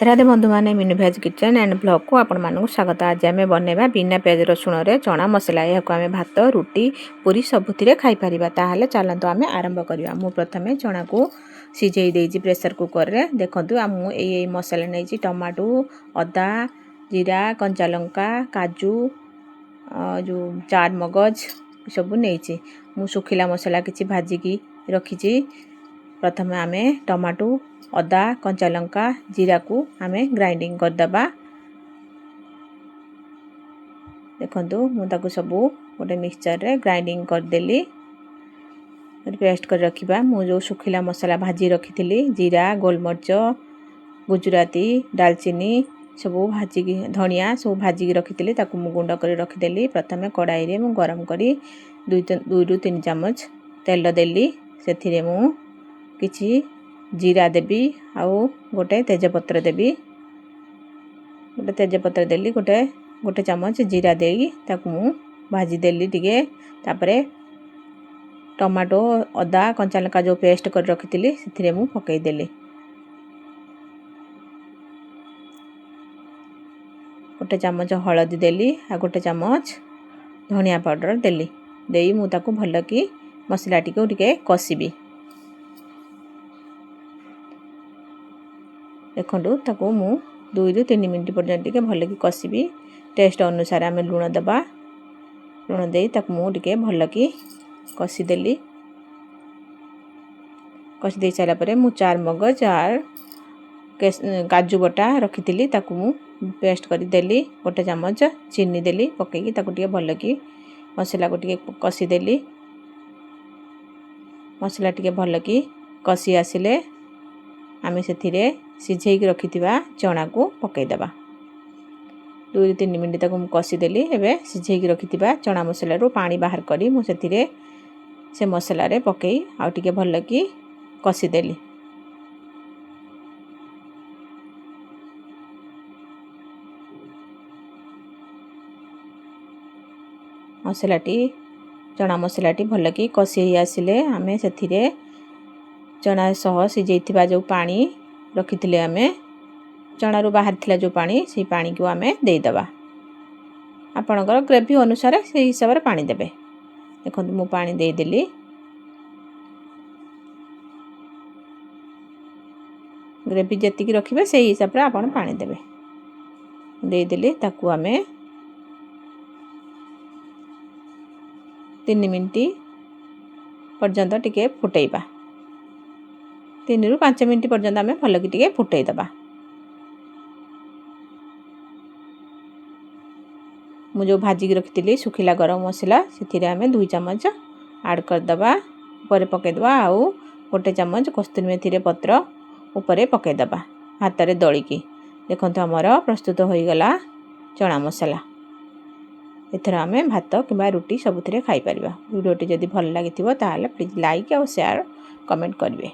राधे बंधु मैंने मीनू भेज किचन एंड ब्लॉग को आपण मानक स्वागत। आज आम बनवा बिना प्याज रसुण रे चना मसला या आम भात रुटी पूरी सबुति खाईपर। ताहले चलतु आम आरंभ करवा। मु प्रथमे चना को सिझे देजी प्रेसर कुकर रे। देखंतु आ मु ए मसला नहीं टमाटो अदा जीरा कंचा लंका काजू जो चार मगज सब नहीं मु सुखिला मसला किसी भाजिकी रखी। प्रथमे आम टमाटो अदा कंचा लंका जीरा को आम ग्राइंडिंग करदबा। देखंतु मुझे सब गोटे मिक्सचर रे ग्राइंडिंग करदेली पेस्ट कर रखिबा। मु जो सुखिला मसला भाजी रखी जीरा गोलमरिच गुजराती दालचीनी सब भाजी धनिया सब भाजी रखी ताकू मु गुंड कर रखिदेली। प्रथमे कड़ाई रे मु गरम करी 2 ରୁ 3 चामच तेल देली। से मु किछि जीरा देबी आउ गोटे तेजपत्र देबी। गोटे तेजपत्र देली गोटे चामच जीरा देई ताकू मु भाजी देली टिके। तापरे टमाटो अदा कंचा लंका जो पेस्ट कर रखी से मु पकई देली। गोटे चामच हलदी देली आ गोटे चामच धनिया पाउडर देली। देई मु ताकू भल कि मसला टिके कषिबी। देखो ताकू मु 2 ରୁ 3 मिनट पर्यंत टिके भल कि कषिबी। टेस्ट अनुसार आम लुण दबा। लुण दे ताकू मु टिके भल कि कषिदेली। कषि दे सारा परे मु 4 मगज और काजू बटा रखी ताकू मु पेस्ट कर देली। गोटे चामच चीनी देली पकईकी ताकू टिके भल कि मसला को टिके कषिदेली। मसला टिके भल कि कषि आसिले आम से सिझे रखि चना को पकईदबा। 2 ରୁ 3 मिनट तक कषिदेली। एवं सिझे रखि चना मसला रू पानी बाहर करी मु से मसला रे पकई आउ टिके भल कि कषिदेली। मसलाटी चना मसलाटी भल कि कषि आसिले आम से चना सह सिझे जो पानी रखी आम चना रू बाहर थिला जो पानी से पानी को आम देदबा। आपणकर ग्रेवी अनुसार से हिसाब से पानी देबे। देखो मु पानी देदेली। ग्रेवी जतिक रखिबे से हिसाब से आपण पानी देबे। देदेली ताकू आम 3 मिनट पर्यंत टिके फुटैबा। 3 ରୁ 5 मिनट पर्यंत आम भल कि टिके फुटैदबा। मु जो भाजी रखी सुखिला गरम मसला से आम 2 चामच ऐड करदबा। ऊपर पकईदबा आउ गोटे चामच कस्तूरी मेथी पत्र ऊपर पकईदबा हाथ रे दलिकी। देखो आमर प्रस्तुत हो गला चना मसला। एथर आम भात कि रुटी सबुथिरे खाई परिबा। वीडियोटी जदि भल लागिथिबो ताहाले प्लीज लाइक और शेयर कमेंट करिवे।